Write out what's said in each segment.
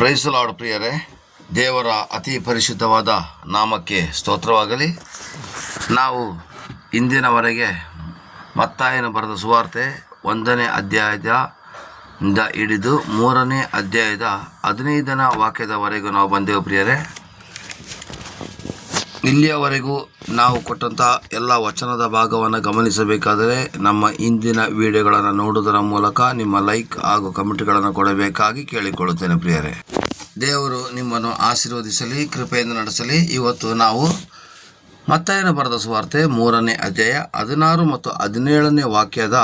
Price the lord ಪ್ರಿಯರೇ, ದೇವರ ಅತಿ ಪರಿಶುದ್ಧವಾದ ನಾಮಕ್ಕೆ ಸ್ತೋತ್ರವಾಗಲಿ. ನಾವು ಇಂದಿನವರೆಗೆ ಮತ್ತಾಯನ ಬರೆದ ಸುವಾರ್ತೆ 1ನೇ ಅಧ್ಯಾಯದಿಂದ ಹಿಡಿದು 3ನೇ ಅಧ್ಯಾಯದ 15ನೇ ವಾಕ್ಯದವರೆಗೂ ನಾವು ಬಂದೆವು ಪ್ರಿಯರೇ. ಇಲ್ಲಿಯವರೆಗೂ ನಾವು ಕೊಟ್ಟಂಥ ಎಲ್ಲ ವಚನದ ಭಾಗವನ್ನು ಗಮನಿಸಬೇಕಾದರೆ ನಮ್ಮ ಇಂದಿನ ವಿಡಿಯೋಗಳನ್ನು ನೋಡುವುದರ ಮೂಲಕ ನಿಮ್ಮ ಲೈಕ್ ಹಾಗೂ ಕಮೆಂಟ್ಗಳನ್ನು ಕೊಡಬೇಕಾಗಿ ಕೇಳಿಕೊಳ್ಳುತ್ತೇನೆ ಪ್ರಿಯರೇ. ದೇವರು ನಿಮ್ಮನ್ನು ಆಶೀರ್ವದಿಸಲಿ, ಕೃಪೆಯಿಂದ ನಡೆಸಲಿ. ಇವತ್ತು ನಾವು ಮತ್ತಾಯನ ಬರೆದ ಸುವಾರ್ತೆ 3ನೇ ಅಧ್ಯಾಯ 16 ಮತ್ತು 17ನೇ ವಾಕ್ಯದ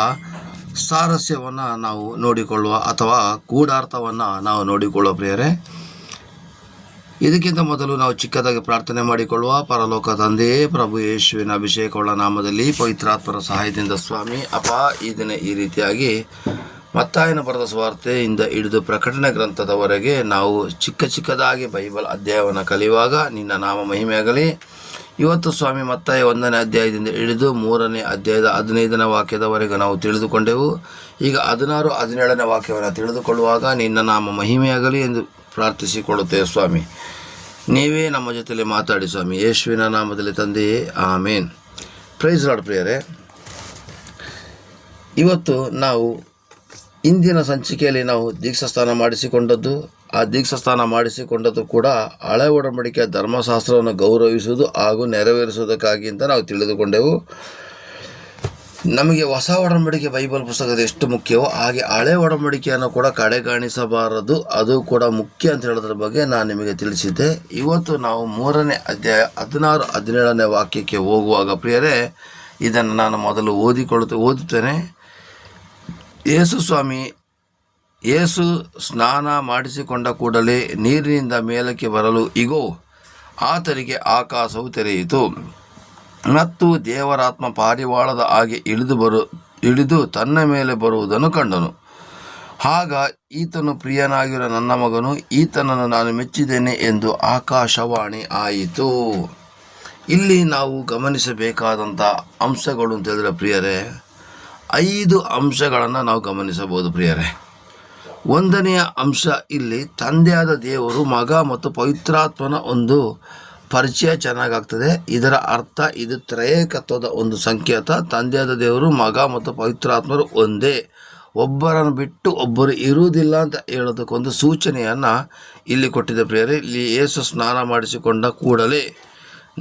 ಸಾರಸ್ಯವನ್ನು ನಾವು ನೋಡಿಕೊಳ್ಳುವ ಅಥವಾ ಗೂಢಾರ್ಥವನ್ನು ನಾವು ನೋಡಿಕೊಳ್ಳುವ ಪ್ರಿಯರೇ. ಇದಕ್ಕಿಂತ ಮೊದಲು ನಾವು ಚಿಕ್ಕದಾಗಿ ಪ್ರಾರ್ಥನೆ ಮಾಡಿಕೊಳ್ಳುವ. ಪರಲೋಕ ತಂದೆಯೇ, ಪ್ರಭು ಯೇಸುವಿನ ಅಭಿಷೇಕವುಳ್ಳ ನಾಮದಲ್ಲಿ ಪವಿತ್ರಾತ್ಮರ ಸಹಾಯದಿಂದ ಸ್ವಾಮಿ ಅಪ್ಪ, ಈ ದಿನ ಈ ರೀತಿಯಾಗಿ ಮತ್ತಾಯನ ಬರೆದ ಸುವಾರ್ತೆಯಿಂದ ಹಿಡಿದು ಪ್ರಕಟಣೆ ಗ್ರಂಥದವರೆಗೆ ನಾವು ಚಿಕ್ಕದಾಗಿ ಬೈಬಲ್ ಅಧ್ಯಾಯವನ್ನು ಕಲಿಯುವಾಗ ನಿನ್ನ ನಾಮ ಮಹಿಮೆಯಾಗಲಿ. ಇವತ್ತು ಸ್ವಾಮಿ ಮತ್ತಾಯ 1ನೇ ಅಧ್ಯಾಯದಿಂದ ಹಿಡಿದು 3ನೇ ಅಧ್ಯಾಯದ 15ನೇ ವಾಕ್ಯದವರೆಗೆ ನಾವು ತಿಳಿದುಕೊಂಡೆವು. ಈಗ 16, 17ನೇ ವಾಕ್ಯವನ್ನು ತಿಳಿದುಕೊಳ್ಳುವಾಗ ನಿನ್ನ ನಾಮ ಮಹಿಮೆಯಾಗಲಿ ಎಂದು ಪ್ರಾರ್ಥಿಸಿಕೊಳ್ಳುತ್ತೇವೆ ಸ್ವಾಮಿ. ನೀವೇ ನಮ್ಮ ಜೊತೆಯಲ್ಲಿ ಮಾತಾಡಿ ಸ್ವಾಮಿ, ಯೇಸುವಿನ ನಾಮದಲ್ಲಿ ತಂದೆಯೇ, ಆಮೇನ್. ಪ್ರೈಸ್ ದಿ ಲಾರ್ಡ್ ಪ್ರಿಯರೇ, ಇವತ್ತು ನಾವು ಇಂದಿನ ಸಂಚಿಕೆಯಲ್ಲಿ ನಾವು ದೀಕ್ಷಾಸ್ನಾನ ಮಾಡಿಸಿಕೊಂಡದ್ದು, ಆ ದೀಕ್ಷಾಸ್ನಾನ ಮಾಡಿಸಿಕೊಂಡದ್ದು ಕೂಡ ಹಳೆ ಒಡಂಬಡಿಕೆಯ ಧರ್ಮಶಾಸ್ತ್ರವನ್ನು ಗೌರವಿಸುವುದು ಹಾಗೂ ನೆರವೇರಿಸುವುದಕ್ಕಾಗಿ ಅಂತ ನಾವು ತಿಳಿದುಕೊಂಡೆವು. ನಮಗೆ ಹೊಸ ಒಡಂಬಡಿಕೆ ಬೈಬಲ್ ಪುಸ್ತಕದ ಎಷ್ಟು ಮುಖ್ಯವೋ ಹಾಗೆ ಹಳೆ ಒಡಂಬಡಿಕೆಯನ್ನು ಕೂಡ ಕಡೆಗಾಣಿಸಬಾರದು, ಅದು ಕೂಡ ಮುಖ್ಯ ಅಂತ ಹೇಳೋದ್ರ ಬಗ್ಗೆ ನಾನು ನಿಮಗೆ ತಿಳಿಸಿದ್ದೆ. ಇವತ್ತು ನಾವು 3ನೇ ಅಧ್ಯಾಯ 16, 17ನೇ ವಾಕ್ಯಕ್ಕೆ ಹೋಗುವಾಗ ಪ್ರಿಯರೇ, ಇದನ್ನು ನಾನು ಮೊದಲು ಓದುತ್ತೇನೆ. ಯೇಸು ಸ್ನಾನ ಮಾಡಿಸಿಕೊಂಡ ಕೂಡಲೇ ನೀರಿನಿಂದ ಮೇಲಕ್ಕೆ ಬರಲು ಇಗೋ, ಆತನಿಗೆ ಆಕಾಶವು ತೆರೆಯಿತು ಮತ್ತು ದೇವರಾತ್ಮ ಪಾರಿವಾಳದ ಹಾಗೆ ಇಳಿದು ತನ್ನ ಮೇಲೆ ಬರುವುದನ್ನು ಕಂಡನು. ಆಗ ಈತನು ಪ್ರಿಯನಾಗಿರೋ ನನ್ನ ಮಗನು, ಈತನನ್ನು ನಾನು ಮೆಚ್ಚಿದ್ದೇನೆ ಎಂದು ಆಕಾಶವಾಣಿ ಆಯಿತು. ಇಲ್ಲಿ ನಾವು ಗಮನಿಸಬೇಕಾದಂಥ ಅಂಶಗಳು ಅಂತ ಹೇಳಿದ್ರೆ ಪ್ರಿಯರೇ, 5 ಅಂಶಗಳನ್ನು ನಾವು ಗಮನಿಸಬಹುದು ಪ್ರಿಯರೇ. 1ನೆಯ ಅಂಶ, ಇಲ್ಲಿ ತಂದೆಯಾದ ದೇವರು, ಮಗ ಮತ್ತು ಪವಿತ್ರಾತ್ಮನ ಒಂದು ಪರಿಚಯ ಚೆನ್ನಾಗಾಗ್ತದೆ. ಇದರ ಅರ್ಥ ಇದು ತ್ರಯೇಕತ್ವದ ಒಂದು ಸಂಕೇತ. ತಂದೆಯಾದ ದೇವರು, ಮಗ ಮತ್ತು ಪವಿತ್ರಾತ್ಮರು ಒಂದೇ, ಒಬ್ಬರನ್ನು ಬಿಟ್ಟು ಒಬ್ಬರು ಇರುವುದಿಲ್ಲ ಅಂತ ಹೇಳೋದಕ್ಕೊಂದು ಸೂಚನೆಯನ್ನು ಇಲ್ಲಿ ಕೊಟ್ಟಿದೆ ಪ್ರಿಯರೇ. ಇಲ್ಲಿ ಯೇಸು ಸ್ನಾನ ಮಾಡಿಸಿಕೊಂಡ ಕೂಡಲೇ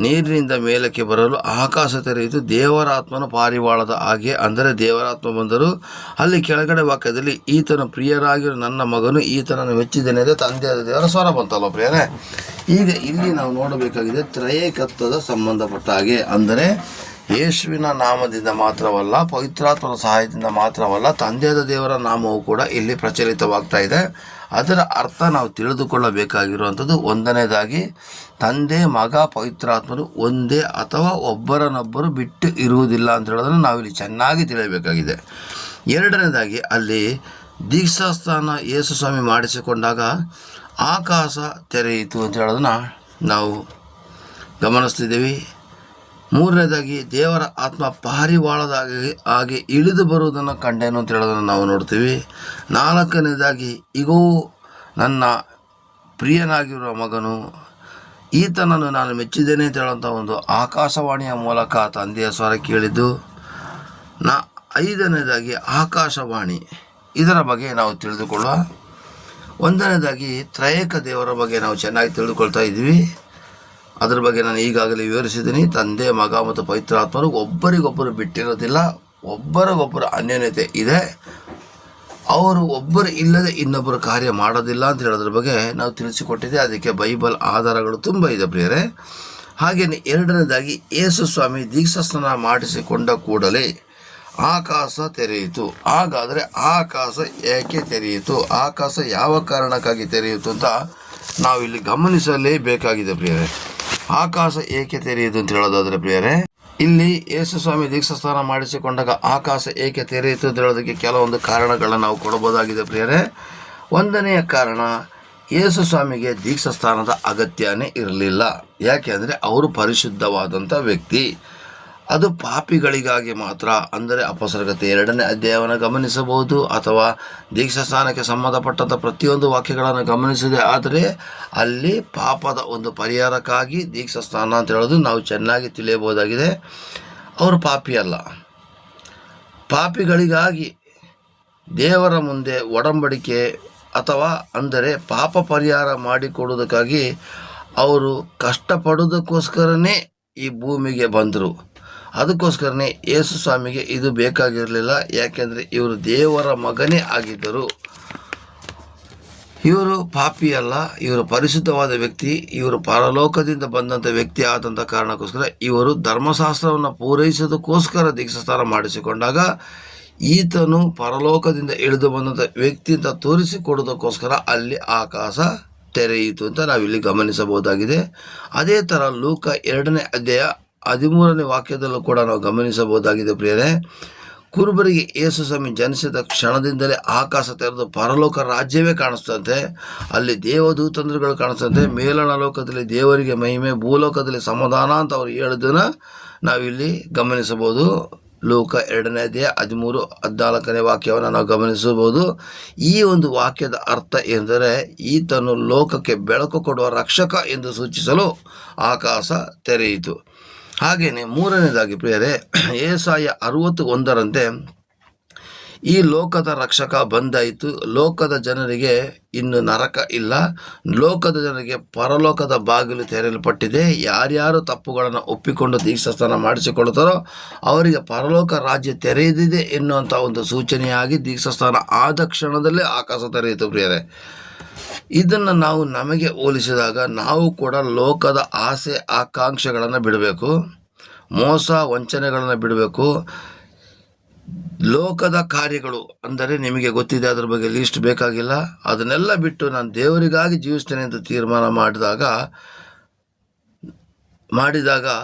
ನೀರಿನಿಂದ ಮೇಲಕ್ಕೆ ಬರಲು ಆಕಾಶ ತೆರೆಯಿತು, ದೇವರಾತ್ಮನ ಪಾರಿವಾಳದ ಹಾಗೆ, ಅಂದರೆ ದೇವರಾತ್ಮ ಬಂದರು. ಅಲ್ಲಿ ಕೆಳಗಡೆ ವಾಕ್ಯದಲ್ಲಿ ಈತನ ಪ್ರಿಯರಾಗಿರೋ ನನ್ನ ಮಗನು, ಈತನನ್ನು ಮೆಚ್ಚಿದ್ದೇನೆ ಅಂದರೆ ತಂದೆಯಾದ ದೇವರ ಸ್ವರ ಬಂತಲ್ಲ ಪ್ರಿಯರೇ. ಈಗ ಇಲ್ಲಿ ನಾವು ನೋಡಬೇಕಾಗಿದೆ ತ್ರಯೇಕತ್ವದ ಸಂಬಂಧಪಟ್ಟ ಹಾಗೆ, ಅಂದರೆ ಯೇಸುವಿನ ನಾಮದಿಂದ ಮಾತ್ರವಲ್ಲ, ಪವಿತ್ರಾತ್ಮನ ಸಹಾಯದಿಂದ ಮಾತ್ರವಲ್ಲ, ತಂದೆಯಾದ ದೇವರ ನಾಮವು ಕೂಡ ಇಲ್ಲಿ ಪ್ರಚಲಿತವಾಗ್ತಾ ಇದೆ. ಅದರ ಅರ್ಥ ನಾವು ತಿಳಿದುಕೊಳ್ಳಬೇಕಾಗಿರುವಂಥದ್ದು, 1ನೇದಾಗಿ ತಂದೆ, ಮಗ, ಪವಿತ್ರಾತ್ಮರು ಒಂದೇ ಅಥವಾ ಒಬ್ಬರನ್ನೊಬ್ಬರು ಬಿಟ್ಟು ಇರುವುದಿಲ್ಲ ಅಂತ ಹೇಳೋದನ್ನು ನಾವಿಲ್ಲಿ ಚೆನ್ನಾಗಿ ತಿಳಿಯಬೇಕಾಗಿದೆ. 2ನೇದಾಗಿ ಅಲ್ಲಿ ದೀಕ್ಷಾಸ್ನಾನ ಯೇಸು ಸ್ವಾಮಿ ಮಾಡಿಸಿಕೊಂಡಾಗ ಆಕಾಶ ತೆರೆಯಿತು ಅಂತ ಹೇಳೋದನ್ನು ನಾವು ಗಮನಿಸ್ತಿದ್ದೀವಿ. 3ನೇದಾಗಿ ದೇವರ ಆತ್ಮ ಪಾರಿವಾಳದ ಹಾಗೆ ಇಳಿದು ಬರುವುದನ್ನು ಕಂಡೇನು ಅಂತ ಹೇಳೋದನ್ನು ನಾವು ನೋಡ್ತೀವಿ. 4ನೇದಾಗಿ ಇಗೋ ನನ್ನ ಪ್ರಿಯನಾಗಿರುವ ಮಗನು, ಈತನನ್ನು ನಾನು ಮೆಚ್ಚಿದ್ದೇನೆ ಅಂತ ಹೇಳುವಂಥ ಒಂದು ಆಕಾಶವಾಣಿಯ ಮೂಲಕ ತಂದೆಯ ಸ್ವರ ಕೇಳಿದ್ದು. 5ನೇದಾಗಿ ಆಕಾಶವಾಣಿ, ಇದರ ಬಗ್ಗೆ ನಾವು ತಿಳಿದುಕೊಳ್ಳುವ. 1ನೇದಾಗಿ ತ್ರಯೇಕ ದೇವರ ಬಗ್ಗೆ ನಾವು ಚೆನ್ನಾಗಿ ತಿಳಿದುಕೊಳ್ತಾ ಇದ್ದೀವಿ. ಅದರ ಬಗ್ಗೆ ನಾನು ಈಗಾಗಲೇ ವಿವರಿಸಿದ್ದೀನಿ. ತಂದೆ, ಮಗ ಮತ್ತು ಪವಿತ್ರಾತ್ಮರು ಒಬ್ಬರಿಗೊಬ್ಬರು ಬಿಟ್ಟಿರೋದಿಲ್ಲ, ಒಬ್ಬರಿಗೊಬ್ಬರು ಅನ್ಯೋನ್ಯತೆ ಇದೆ. ಅವರು ಒಬ್ಬರು ಇಲ್ಲದೆ ಇನ್ನೊಬ್ಬರು ಕಾರ್ಯ ಮಾಡೋದಿಲ್ಲ ಅಂತ ಹೇಳೋದ್ರ ಬಗ್ಗೆ ನಾವು ತಿಳಿಸಿಕೊಟ್ಟಿದ್ದೆ. ಅದಕ್ಕೆ ಬೈಬಲ್ ಆಧಾರಗಳು ತುಂಬ ಇದೆ ಪ್ರಿಯರೇ. ಹಾಗೆಯೇ 2ನೇದಾಗಿ ಯೇಸು ಸ್ವಾಮಿ ದೀಕ್ಷಾಸ್ನಾನ ಮಾಡಿಸಿಕೊಂಡ ಕೂಡಲೇ ಆಕಾಶ ತೆರೆಯಿತು. ಹಾಗಾದರೆ ಆಕಾಶ ಏಕೆ ತೆರೆಯಿತು, ಆಕಾಶ ಯಾವ ಕಾರಣಕ್ಕಾಗಿ ತೆರೆಯಿತು ಅಂತ ನಾವಿಲ್ಲಿ ಗಮನಿಸಲೇಬೇಕಾಗಿದೆ ಪ್ರಿಯರೇ. ಆಕಾಶ ಏಕೆ ತೆರೆಯಿತು ಅಂತ ಹೇಳೋದಾದರೆ ಪ್ರಿಯರೇ, ಇಲ್ಲಿ ಯೇಸು ಸ್ವಾಮಿ ದೀಕ್ಷಾಸ್ನಾನ ಮಾಡಿಸಿಕೊಂಡಾಗ ಆಕಾಶ ಏಕೆ ತೆರೆಯಿತು ಅಂತ ಹೇಳೋದಕ್ಕೆ ಕೆಲವೊಂದು ಕಾರಣಗಳನ್ನು ನಾವು ಕೊಡಬಹುದಾಗಿದೆ ಪ್ರಿಯರೇ. 1ನೆಯ ಕಾರಣ, ಯೇಸು ಸ್ವಾಮಿಗೆ ದೀಕ್ಷಾಸ್ನಾನದ ಅಗತ್ಯನೇ ಇರಲಿಲ್ಲ. ಯಾಕೆ ಅಂದರೆ ಅವರು ಪರಿಶುದ್ಧವಾದಂಥ ವ್ಯಕ್ತಿ. ಅದು ಪಾಪಿಗಳಿಗಾಗಿ ಮಾತ್ರ. ಅಂದರೆ ಅಪೊಸ್ತಲಗೀತೆ 2ನೇ ಅಧ್ಯಾಯವನ್ನು ಗಮನಿಸಬಹುದು, ಅಥವಾ ದೀಕ್ಷಾಸ್ನಾನಕ್ಕೆ ಸಂಬಂಧಪಟ್ಟಂಥ ಪ್ರತಿಯೊಂದು ವಾಕ್ಯಗಳನ್ನು ಗಮನಿಸಿದೆ. ಆದರೆ ಅಲ್ಲಿ ಪಾಪದ ಒಂದು ಪರಿಹಾರಕ್ಕಾಗಿ ದೀಕ್ಷಾಸ್ನಾನ ಅಂತ ಹೇಳೋದು ನಾವು ಚೆನ್ನಾಗಿ ತಿಳಿಯಬಹುದಾಗಿದೆ. ಅವರು ಪಾಪಿ ಅಲ್ಲ, ಪಾಪಿಗಳಿಗಾಗಿ ದೇವರ ಮುಂದೆ ಒಡಂಬಡಿಕೆ ಅಥವಾ ಅಂದರೆ ಪಾಪ ಪರಿಹಾರ ಮಾಡಿಕೊಡುವುದಕ್ಕಾಗಿ ಅವರು ಕಷ್ಟಪಡೋದಕ್ಕೋಸ್ಕರನೇ ಈ ಭೂಮಿಗೆ ಬಂದರು. ಅದಕ್ಕೋಸ್ಕರನೇ ಯೇಸು ಸ್ವಾಮಿಗೆ ಇದು ಬೇಕಾಗಿರಲಿಲ್ಲ. ಯಾಕೆಂದರೆ ಇವರು ದೇವರ ಮಗನೇ ಆಗಿದ್ದರು. ಇವರು ಪಾಪಿ ಅಲ್ಲ, ಇವರು ಪರಿಶುದ್ಧವಾದ ವ್ಯಕ್ತಿ, ಇವರು ಪರಲೋಕದಿಂದ ಬಂದಂಥ ವ್ಯಕ್ತಿ ಆದಂಥ ಕಾರಣಕ್ಕೋಸ್ಕರ ಇವರು ಧರ್ಮಶಾಸ್ತ್ರವನ್ನು ಪೂರೈಸೋದಕ್ಕೋಸ್ಕರ ದೀಕ್ಷಾಸ್ನಾನ ಮಾಡಿಸಿಕೊಂಡಾಗ ಈತನು ಪರಲೋಕದಿಂದ ಇಳಿದು ಬಂದಂಥ ವ್ಯಕ್ತಿ ಅಂತ ತೋರಿಸಿಕೊಡೋದಕ್ಕೋಸ್ಕರ ಅಲ್ಲಿ ಆಕಾಶ ತೆರೆಯಿತು ಅಂತ ನಾವಿಲ್ಲಿ ಗಮನಿಸಬಹುದಾಗಿದೆ. ಅದೇ ಥರ ಲೂಕ 2ನೇ ಅಧ್ಯಾಯ 13ನೇ ವಾಕ್ಯದಲ್ಲೂ ಕೂಡ ನಾವು ಗಮನಿಸಬಹುದಾಗಿದೆ. ಪ್ರಿಯರೇ, ಕುರುಬರಿಗೆ ಯೇಸು ಸ್ವಾಮಿ ಜನಿಸಿದ ಕ್ಷಣದಿಂದಲೇ ಆಕಾಶ ತೆರೆದು ಪರಲೋಕ ರಾಜ್ಯವೇ ಕಾಣಿಸ್ತಂತೆ. ಅಲ್ಲಿ ದೇವದೂತಂದ್ರುಗಳು ಕಾಣಿಸ್ತಂತೆ. ಮೇಲಣ ಲೋಕದಲ್ಲಿ ದೇವರಿಗೆ ಮಹಿಮೆ, ಭೂಲೋಕದಲ್ಲಿ ಸಮಾಧಾನ ಅಂತ ಅವರು ಹೇಳೋದನ್ನು ನಾವಿಲ್ಲಿ ಗಮನಿಸಬಹುದು. ಲೂಕ 2ನೇ ಅಧ್ಯಾಯ 13, 14ನೇ ವಾಕ್ಯವನ್ನು ನಾವು ಗಮನಿಸಬಹುದು. ಈ ಒಂದು ವಾಕ್ಯದ ಅರ್ಥ ಎಂದರೆ ಈತನು ಲೋಕಕ್ಕೆ ಬೆಳಕು ಕೊಡುವ ರಕ್ಷಕ ಎಂದು ಸೂಚಿಸಲು ಆಕಾಶ ತೆರೆಯಿತು. ಹಾಗೆಯೇ 3ನೇದಾಗಿ ಪ್ರಿಯರೇ, ಯೆಶಾಯ 61ರಂತೆ ಈ ಲೋಕದ ರಕ್ಷಕ ಬಂದಾಯಿತು. ಲೋಕದ ಜನರಿಗೆ ಇನ್ನು ನರಕ ಇಲ್ಲ, ಲೋಕದ ಜನರಿಗೆ ಪರಲೋಕದ ಬಾಗಿಲು ತೆರೆಯಲ್ಪಟ್ಟಿದೆ. ಯಾರ್ಯಾರು ತಪ್ಪುಗಳನ್ನು ಒಪ್ಪಿಕೊಂಡು ದೀಕ್ಷಾಸ್ನಾನ ಮಾಡಿಸಿಕೊಳ್ಳುತ್ತಾರೋ ಅವರಿಗೆ ಪರಲೋಕ ರಾಜ್ಯ ತೆರೆದಿದೆ ಎನ್ನುವಂಥ ಒಂದು ಸೂಚನೆಯಾಗಿ ದೀಕ್ಷಾಸ್ನಾನ ಆದ ಕ್ಷಣದಲ್ಲೇ ಆಕಾಶ ತೆರೆಯಿತು. ಪ್ರಿಯರೇ, ಇದನ್ನು ನಾವು ನಮಗೆ ಹೋಲಿಸಿದಾಗ ನಾವು ಕೂಡ ಲೋಕದ ಆಸೆ ಆಕಾಂಕ್ಷೆಗಳನ್ನು ಬಿಡಬೇಕು, ಮೋಸ ವಂಚನೆಗಳನ್ನು ಬಿಡಬೇಕು. ಲೋಕದ ಕಾರ್ಯಗಳು ಅಂದರೆ ನಿಮಗೆ ಗೊತ್ತಿದೆ, ಅದ್ರ ಬಗ್ಗೆ ಲೀಸ್ಟ್ ಬೇಕಾಗಿಲ್ಲ. ಅದನ್ನೆಲ್ಲ ಬಿಟ್ಟು ನಾನು ದೇವರಿಗಾಗಿ ಜೀವಿಸ್ತೇನೆ ಅಂತ ತೀರ್ಮಾನ ಮಾಡಿದಾಗ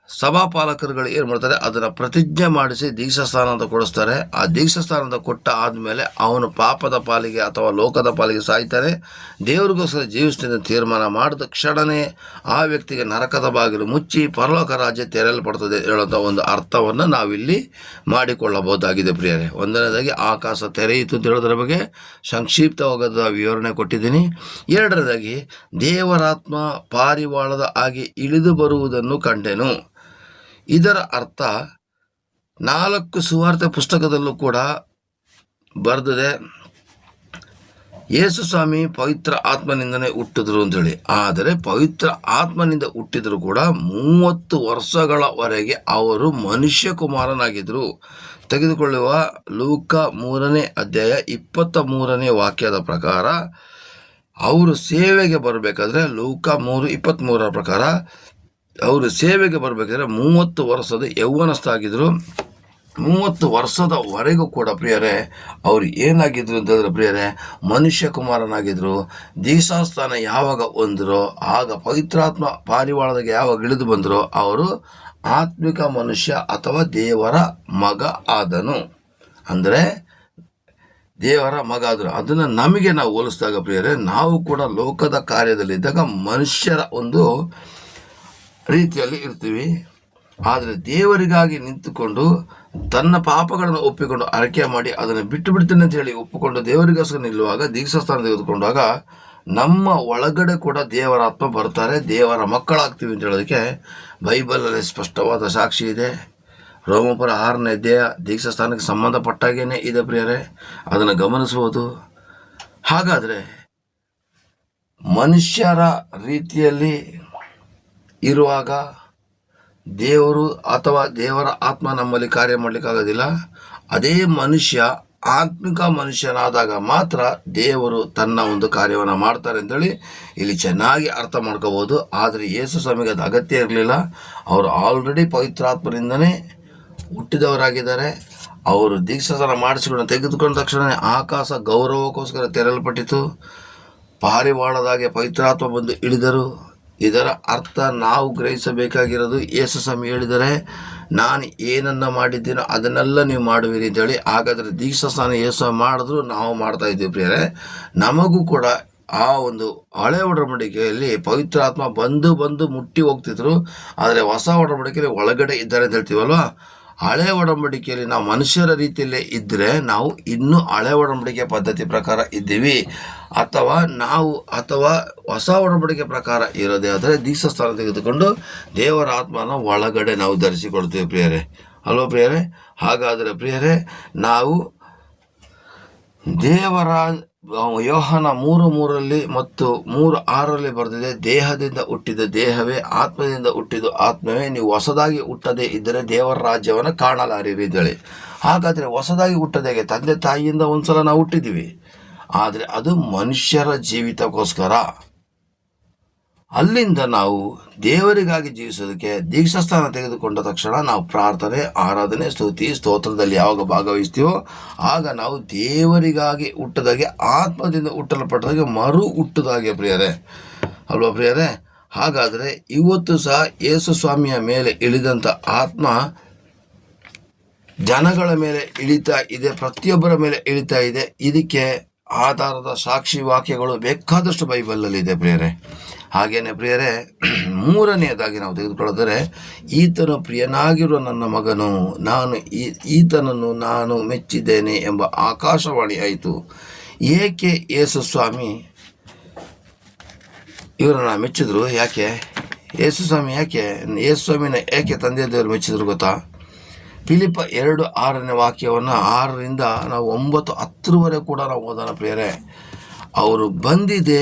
ಸಭಾಪಾಲಕರುಗಳು ಏನು ಮಾಡ್ತಾರೆ, ಅದನ್ನು ಪ್ರತಿಜ್ಞೆ ಮಾಡಿಸಿ ದೀಕ್ಷಾಸ್ನಾನ ಅಂತ ಕೊಡಿಸ್ತಾರೆ. ಆ ದೀಕ್ಷಾಸ್ನಾನದ ಕೊಟ್ಟ ಆದಮೇಲೆ ಅವನು ಪಾಪದ ಪಾಲಿಗೆ ಅಥವಾ ಲೋಕದ ಪಾಲಿಗೆ ಸಾಯ್ತಾನೆ. ದೇವರಿಗೋಸ್ಕರ ಜೀವಿಸ್ತೇನೆ ತೀರ್ಮಾನ ಮಾಡಿದ ಕ್ಷಣವೇ ಆ ವ್ಯಕ್ತಿಗೆ ನರಕದ ಬಾಗಿಲು ಮುಚ್ಚಿ ಪರಲೋಕ ರಾಜ್ಯ ತೆರೆಯಲ್ಪಡ್ತದೆ ಹೇಳುವಂಥ ಒಂದು ಅರ್ಥವನ್ನು ನಾವಿಲ್ಲಿ ಮಾಡಿಕೊಳ್ಳಬಹುದಾಗಿದೆ. ಪ್ರಿಯರೇ, 1ನೇದಾಗಿ ಆಕಾಶ ತೆರೆಯಿತು ಅಂತ ಹೇಳೋದ್ರ ಬಗ್ಗೆ ಸಂಕ್ಷಿಪ್ತವಾದ ವಿವರಣೆ ಕೊಟ್ಟಿದ್ದೀನಿ. 2ನೇದಾಗಿ ದೇವರಾತ್ಮ ಪಾರಿವಾಳದ ಹಾಗೆ ಇಳಿದು ಬರುವುದನ್ನು ಕಂಡೆನು. ಇದರ ಅರ್ಥ 4 ಸುವಾರ್ತೆ ಪುಸ್ತಕದಲ್ಲೂ ಕೂಡ ಬರೆದಿದೆ. ಯೇಸು ಸ್ವಾಮಿ ಪವಿತ್ರ ಆತ್ಮನಿಂದನೇ ಹುಟ್ಟಿದ್ರು ಅಂತೇಳಿ. ಆದರೆ ಪವಿತ್ರ ಆತ್ಮನಿಂದ ಹುಟ್ಟಿದ್ರು ಕೂಡ 30 ವರ್ಷಗಳವರೆಗೆ ಅವರು ಮನುಷ್ಯ ಕುಮಾರನಾಗಿದ್ದರು. ತೆಗೆದುಕೊಳ್ಳುವ ಲೂಕ 3ನೇ ಅಧ್ಯಾಯ 23ನೇ ವಾಕ್ಯದ ಪ್ರಕಾರ ಅವರು ಸೇವೆಗೆ ಬರಬೇಕಾದ್ರೆ, ಲೂಕ 3:23 ಪ್ರಕಾರ ಅವರು ಸೇವೆಗೆ ಬರಬೇಕಾದ್ರೆ 30 ವರ್ಷದ ಯೌವನಸ್ಥಾಗಿದ್ದರು. 30 ವರ್ಷದವರೆಗೂ ಕೂಡ ಪ್ರಿಯರೇ ಅವರು ಏನಾಗಿದ್ರು ಅಂತಂದರೆ ಪ್ರಿಯರೇ, ಮನುಷ್ಯ ಕುಮಾರನಾಗಿದ್ದರು. ದೀಕ್ಷಾಸ್ನಾನ ಯಾವಾಗ ಹೊಂದಿರೋ ಆಗ ಪವಿತ್ರಾತ್ಮ ಪಾರಿವಾಳದಾಗೆ ಯಾವಾಗ ಇಳಿದು ಬಂದರೋ ಅವರು ಆತ್ಮಿಕ ಮನುಷ್ಯ ಅಥವಾ ದೇವರ ಮಗ ಆದನು. ಅಂದರೆ ದೇವರ ಮಗ ಆದರು. ಅದನ್ನು ನಮಗೆ ನಾವು ಹೋಲಿಸಿದಾಗ ಪ್ರಿಯರೇ, ನಾವು ಕೂಡ ಲೋಕದ ಕಾರ್ಯದಲ್ಲಿದ್ದಾಗ ಮನುಷ್ಯರ ಒಂದು ರೀತಿಯಲ್ಲಿ ಇರ್ತೀವಿ. ಆದರೆ ದೇವರಿಗಾಗಿ ನಿಂತುಕೊಂಡು ತನ್ನ ಪಾಪಗಳನ್ನು ಒಪ್ಪಿಕೊಂಡು ಅರಕೆ ಮಾಡಿ ಅದನ್ನು ಬಿಟ್ಟು ಬಿಡ್ತೇನೆ ಅಂತ ಹೇಳಿ ಒಪ್ಪಿಕೊಂಡು ದೇವರಿಗೋಸ್ಕರ ನಿಲ್ಲುವಾಗ, ದೀಕ್ಷಾಸ್ನಾನ ತೆಗೆದುಕೊಂಡಾಗ ನಮ್ಮ ಒಳಗಡೆ ಕೂಡ ದೇವರಾತ್ಮ ಬರ್ತಾರೆ, ದೇವರ ಮಕ್ಕಳಾಗ್ತೀವಿ ಅಂತ ಹೇಳೋದಕ್ಕೆ ಬೈಬಲಲ್ಲಿ ಸ್ಪಷ್ಟವಾದ ಸಾಕ್ಷಿ ಇದೆ. ರೋಮಪುರ 6ನೇ ಅಧ್ಯಾಯ ದೀಕ್ಷಾಸ್ನಾನಕ್ಕೆ ಸಂಬಂಧಪಟ್ಟಾಗೇನೆ ಇದೆ ಪ್ರಿಯರೇ, ಅದನ್ನು ಗಮನಿಸುವುದು. ಹಾಗಾದರೆ ಮನುಷ್ಯರ ರೀತಿಯಲ್ಲಿ ಇರುವಾಗ ದೇವರು ಅಥವಾ ದೇವರ ಆತ್ಮ ನಮ್ಮಲ್ಲಿ ಕಾರ್ಯ ಮಾಡಲಿಕ್ಕಾಗೋದಿಲ್ಲ. ಅದೇ ಮನುಷ್ಯ ಆತ್ಮಿಕ ಮನುಷ್ಯನಾದಾಗ ಮಾತ್ರ ದೇವರು ತನ್ನ ಒಂದು ಕಾರ್ಯವನ್ನು ಮಾಡ್ತಾರೆ ಅಂತೇಳಿ ಇಲ್ಲಿ ಚೆನ್ನಾಗಿ ಅರ್ಥ ಮಾಡ್ಕೋಬೋದು. ಆದರೆ ಯೇಸು ಸ್ವಾಮಿಗೆ ಅದು ಅಗತ್ಯ ಇರಲಿಲ್ಲ. ಅವರು ಆಲ್ರೆಡಿ ಪವಿತ್ರಾತ್ಮರಿಂದನೇ ಹುಟ್ಟಿದವರಾಗಿದ್ದಾರೆ. ಅವರು ದೀಕ್ಷಾಸ್ನಾನ ಮಾಡಿಸಿಕೊಂಡು ತೆಗೆದುಕೊಂಡ ತಕ್ಷಣ ಆಕಾಶ ಗೌರವಕ್ಕೋಸ್ಕರ ತೆರೆಯಲ್ಪಟ್ಟಿತು. ಪಾರಿವಾಳದಾಗೆ ಪವಿತ್ರಾತ್ಮ ಬಂದು ಇಳಿದರು. ಇದರ ಅರ್ಥ ನಾವು ಗ್ರಹಿಸಬೇಕಾಗಿರೋದು, ಯೇಸು ಸ್ವಾಮಿ ಹೇಳಿದರೆ ನಾನು ಏನನ್ನು ಮಾಡಿದ್ದೀನೋ ಅದನ್ನೆಲ್ಲ ನೀವು ಮಾಡುವಿರಿ ಅಂತೇಳಿ. ಹಾಗಾದರೆ ದೀಕ್ಷಾಸ್ನಾನ ಯೇಸು ಮಾಡಿದ್ರು ನಾವು ಮಾಡ್ತಾ ಇದ್ದೀವಿ ಪ್ರಿಯರೇ. ನಮಗೂ ಕೂಡ ಆ ಒಂದು ಹಳೆ ಒಡಂಬಡಿಕೆಯಲ್ಲಿ ಪವಿತ್ರಾತ್ಮ ಬಂದು ಮುಟ್ಟಿ ಹೋಗ್ತಿದ್ರು. ಆದರೆ ಹೊಸ ಒಡಂಬಡಿಕೆಯಲ್ಲಿ ಒಳಗಡೆ ಇದ್ದಾರೆ ಅಂತ ಹೇಳ್ತೀವಲ್ವ. ಹಳೆ ಒಡಂಬಡಿಕೆಯಲ್ಲಿ ನಾವು ಮನುಷ್ಯರ ರೀತಿಯಲ್ಲೇ ಇದ್ದರೆ ನಾವು ಇನ್ನೂ ಹಳೆ ಒಡಂಬಡಿಕೆ ಪದ್ಧತಿ ಪ್ರಕಾರ ಇದ್ದೀವಿ. ಅಥವಾ ಹೊಸ ಒಡಂಬಡಿಕೆ ಪ್ರಕಾರ ಇರೋದೇ ಆದರೆ ದೀಕ್ಷಾಸ್ಥಾನ ತೆಗೆದುಕೊಂಡು ದೇವರ ಆತ್ಮನ ಒಳಗಡೆ ನಾವು ಧರಿಸಿಕೊಳ್ತೀವಿ ಪ್ರಿಯರೇ. ಅಲ್ವ ಪ್ರಿಯರೇ? ಹಾಗಾದರೆ ಪ್ರಿಯರೇ, ನಾವು ದೇವರ ಯೋಹಾನ 3:3 ಮತ್ತು 3:6 ಬರೆದಿದೆ, ದೇಹದಿಂದ ಹುಟ್ಟಿದ ದೇಹವೇ, ಆತ್ಮದಿಂದ ಹುಟ್ಟಿದ ಆತ್ಮವೇ, ನೀವು ಹೊಸದಾಗಿ ಹುಟ್ಟದೇ ಇದ್ದರೆ ದೇವರ ರಾಜ್ಯವನ್ನು ಕಾಣಲಾರಿರಿ ಅಂತೇಳಿ. ಹಾಗಾದರೆ ಹೊಸದಾಗಿ ಹುಟ್ಟದೇಗೆ? ತಂದೆ ತಾಯಿಯಿಂದ ಒಂದ್ಸಲ ನಾವು ಹುಟ್ಟಿದ್ದೀವಿ, ಆದರೆ ಅದು ಮನುಷ್ಯರ ಜೀವಿತಕ್ಕೋಸ್ಕರ. ಅಲ್ಲಿಂದ ನಾವು ದೇವರಿಗಾಗಿ ಜೀವಿಸೋದಕ್ಕೆ ದೀಕ್ಷಾಸ್ಥಾನ ತೆಗೆದುಕೊಂಡ ತಕ್ಷಣ ನಾವು ಪ್ರಾರ್ಥನೆ, ಆರಾಧನೆ, ಸ್ತುತಿ, ಸ್ತೋತ್ರದಲ್ಲಿ ಯಾವಾಗ ಭಾಗವಹಿಸ್ತೀವೋ ಆಗ ನಾವು ದೇವರಿಗಾಗಿ ಹುಟ್ಟದಾಗೆ, ಆತ್ಮದಿಂದ ಹುಟ್ಟಲ್ಪಟ್ಟದಾಗೆ ಮರು ಹುಟ್ಟದಾಗೆ ಪ್ರಿಯರೇ. ಅಲ್ವಾ ಪ್ರಿಯರೇ? ಹಾಗಾದರೆ ಇವತ್ತು ಸಹ ಯೇಸು ಸ್ವಾಮಿಯ ಮೇಲೆ ಇಳಿದಂಥ ಆತ್ಮ ಜನಗಳ ಮೇಲೆ ಇಳಿತಾ ಇದೆ, ಪ್ರತಿಯೊಬ್ಬರ ಮೇಲೆ ಇಳಿತಾ ಇದೆ. ಇದಕ್ಕೆ ಆಧಾರದ ಸಾಕ್ಷಿ ವಾಕ್ಯಗಳು ಬೇಕಾದಷ್ಟು ಬೈಬಲಲ್ಲಿದೆ ಪ್ರಿಯರೇ. ಹಾಗೇನೆ ಪ್ರಿಯರೇ, ಮೂರನೆಯದಾಗಿ ನಾವು ತೆಗೆದುಕೊಳ್ಳೋದರೆ, ಈತನು ಪ್ರಿಯನಾಗಿರುವ ನನ್ನ ಮಗನು, ಈತನನ್ನು ನಾನು ಮೆಚ್ಚಿದ್ದೇನೆ ಎಂಬ ಆಕಾಶವಾಣಿ ಆಯಿತು. ಏಕೆ ಯೇಸು ಸ್ವಾಮಿ ಇವರನ್ನು ಮೆಚ್ಚಿದ್ರು? ಯಾಕೆ ಯೇಸು ಸ್ವಾಮಿನ ಯಾಕೆ ತಂದೆ ದೇವರು ಮೆಚ್ಚಿದ್ರು ಗೊತ್ತಾ? ಫಿಲಿಪ್ಪ 2:6 ವಾಕ್ಯವನ್ನು 6ರಿಂದ ನಾವು 9-10 ಕೂಡ ನಾವು ಓದೋಣ ಪ್ರಿಯರೇ. ಅವರು ಬಂದಿದೆ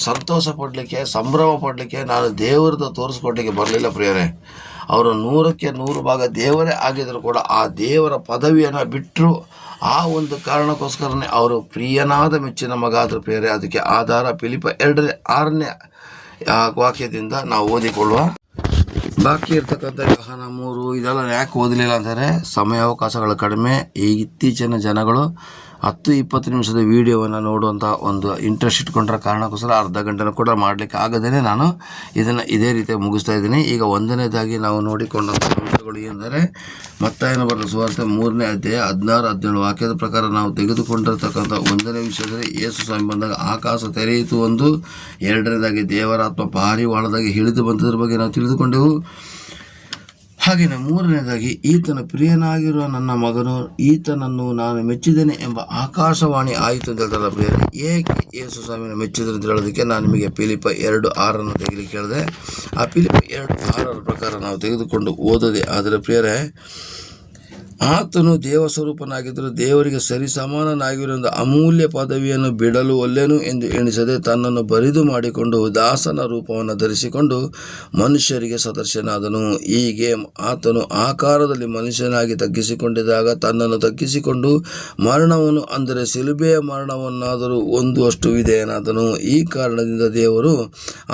ಸಂತೋಷ ಪಡಲಿಕ್ಕೆ, ಸಂಭ್ರಮ ಪಡಲಿಕ್ಕೆ, ನಾನು ದೇವರದ್ದು ತೋರಿಸ್ಕೊಡ್ಲಿಕ್ಕೆ ಬರಲಿಲ್ಲ ಪ್ರಿಯರೇ. ಅವರು 100% ದೇವರೇ ಆಗಿದ್ರು ಕೂಡ ಆ ದೇವರ ಪದವಿಯನ್ನು ಬಿಟ್ಟರು. ಆ ಒಂದು ಕಾರಣಕ್ಕೋಸ್ಕರನೇ ಅವರು ಪ್ರಿಯನಾದ ಮೆಚ್ಚಿನ ಮಗ ಆದರು ಪ್ರಿಯರೇ. ಅದಕ್ಕೆ ಆಧಾರ ಫಿಲಿಪ್ಪ 2:6 ವಾಕ್ಯದಿಂದ ನಾವು ಓದಿಕೊಳ್ಳುವ. ಬಾಕಿ ಇರ್ತಕ್ಕಂಥ ಯೋಹಾನ 3 ಇದೆಲ್ಲ ಯಾಕೆ ಓದಲಿಲ್ಲ ಅಂದರೆ ಸಮಯಾವಕಾಶಗಳು ಕಡಿಮೆ. ಈ ಇತ್ತೀಚಿನ ಜನಗಳು 10-20 ನಿಮಿಷದ ವೀಡಿಯೋವನ್ನು ನೋಡುವಂಥ ಒಂದು ಇಂಟ್ರೆಸ್ಟ್ ಇಟ್ಕೊಂಡ್ರ ಕಾರಣಕ್ಕೋಸ್ಕರ ಅರ್ಧ ಗಂಟೆನೂ ಕೂಡ ಮಾಡಲಿಕ್ಕೆ ಆಗದೇ ನಾನು ಇದನ್ನು ಇದೇ ರೀತಿ ಮುಗಿಸ್ತಾ ಇದ್ದೀನಿ. ಈಗ ಒಂದನೇದಾಗಿ ನಾವು ನೋಡಿಕೊಂಡಂಥ ಅಂಶಗಳು ಎಂದರೆ, ಮತ್ತಾಯನ ಬರೆದ ಸುವಾರ್ತೆ 3ನೇ ಅಧ್ಯಾಯ 16-17 ವಾಕ್ಯದ ಪ್ರಕಾರ ನಾವು ತೆಗೆದುಕೊಂಡಿರ್ತಕ್ಕಂಥ ಒಂದನೇ ವಿಷಯದಲ್ಲಿ ಯೇಸು ಸ್ವಾಮಿ ಬಂದಾಗ ಆಕಾಶ ತೆರೆಯಿತು ಒಂದು, ಎರಡನೇದಾಗಿ ದೇವರಾತ್ಮ ಪಾರಿವಾಳದಾಗಿ ಇಳಿದು ಬಂದದ್ರ ಬಗ್ಗೆ ನಾವು ತಿಳಿದುಕೊಂಡೆವು. ಹಾಗೆಯೇ ಮೂರನೇದಾಗಿ ಈತನ ಪ್ರಿಯನಾಗಿರುವ ನನ್ನ ಮಗನು, ಈತನನ್ನು ನಾನು ಮೆಚ್ಚಿದ್ದೇನೆ ಎಂಬ ಆಕಾಶವಾಣಿ ಆಯಿತು ಅಂತ ಹೇಳ್ತಾರಲ್ಲ ಪ್ರಿಯರೇ. ಏಕೆ ಯೇಸು ಸ್ವಾಮಿನ ಮೆಚ್ಚಿದ್ರು ಅಂತ ಹೇಳೋದಕ್ಕೆ ನಾನು ನಿಮಗೆ ಫಿಲಿಪ್ಪ 2:6 ತೆಗಿಲಿಕ್ಕೆ ಹೇಳಿದೆ. ಆ ಫಿಲಿಪ್ಪ 2:6 ಪ್ರಕಾರ ನಾವು ತೆಗೆದುಕೊಂಡು ಓದೋದೇ ಆದರೆ ಪ್ರಿಯರೇ, ಆತನು ದೇವಸ್ವರೂಪನಾಗಿದ್ದರೂ ದೇವರಿಗೆ ಸರಿ ಸಮಾನನಾಗಿರುವ ಅಮೂಲ್ಯ ಪದವಿಯನ್ನು ಬಿಡಲು ಒಲ್ಲೆನು ಎಂದು ಎಣಿಸದೆ ತನ್ನನ್ನು ಬರಿದು ಮಾಡಿಕೊಂಡು ದಾಸನ ರೂಪವನ್ನು ಧರಿಸಿಕೊಂಡು ಮನುಷ್ಯರಿಗೆ ಸದೃಶನಾದನು. ಹೀಗೆ ಆತನು ಆಕಾರದಲ್ಲಿ ಮನುಷ್ಯನಾಗಿ ತಗ್ಗಿಸಿಕೊಂಡಿದ್ದಾಗ ತನ್ನನ್ನು ತಗ್ಗಿಸಿಕೊಂಡು ಮರಣವನ್ನು, ಅಂದರೆ ಶಿಲುಬೆಯ ಮರಣವನ್ನಾದರೂ ಹೊಂದುವಷ್ಟು ವಿಧೇಯನಾದನು. ಈ ಕಾರಣದಿಂದ ದೇವರು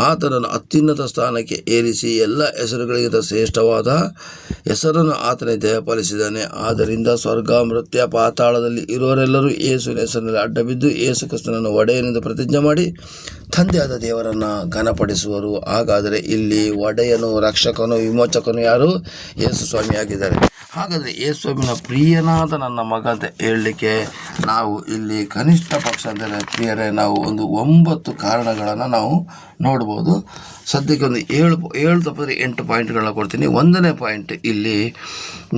ಆತನನ್ನು ಅತ್ಯುನ್ನತ ಸ್ಥಾನಕ್ಕೆ ಏರಿಸಿ ಎಲ್ಲ ಹೆಸರುಗಳಿಗಿಂತ ಶ್ರೇಷ್ಠವಾದ ಹೆಸರನ್ನು ಆತನಿಗೆ ದಯಪಾಲಿಸಿದ್ದಾನೆ. ಆದ್ದರಿಂದ ಸ್ವರ್ಗ, ಮೃತ್ಯ, ಪಾತಾಳದಲ್ಲಿ ಇರುವವರೆಲ್ಲರೂ ಯೇಸುವಿನ ಹೆಸರಿನಲ್ಲಿ ಅಡ್ಡಬಿದ್ದು ಯೇಸು ಕ್ರಿಸ್ತನನ್ನು ಒಡೆಯನೆಂದು ಪ್ರತಿಜ್ಞೆ ಮಾಡಿ ತಂದೆಯಾದ ದೇವರನ್ನು ಘನಪಡಿಸುವರು. ಹಾಗಾದರೆ ಇಲ್ಲಿ ಒಡೆಯನು, ರಕ್ಷಕನು, ವಿಮೋಚಕನು ಯಾರು? ಯೇಸು ಸ್ವಾಮಿಯಾಗಿದ್ದಾರೆ. ಹಾಗಾದರೆ ಯೇಸು ಸ್ವಾಮಿನ ಪ್ರಿಯನಾದ ನನ್ನ ಮಗ ಅಂತ ಹೇಳಲಿಕ್ಕೆ ನಾವು ಇಲ್ಲಿ ಕನಿಷ್ಠ ಪಕ್ಷ ಅಂದರೆ ಪ್ರಿಯರೇ ನಾವು ಒಂದು 9 ಕಾರಣಗಳನ್ನು ನಾವು ನೋಡ್ಬೋದು. ಸದ್ಯಕ್ಕೆ ಒಂದು 7 ತಪ್ಪಿದ್ರೆ 8 ಪಾಯಿಂಟ್ಗಳನ್ನ ಕೊಡ್ತೀನಿ. 1ನೇ ಪಾಯಿಂಟ್, ಇಲ್ಲಿ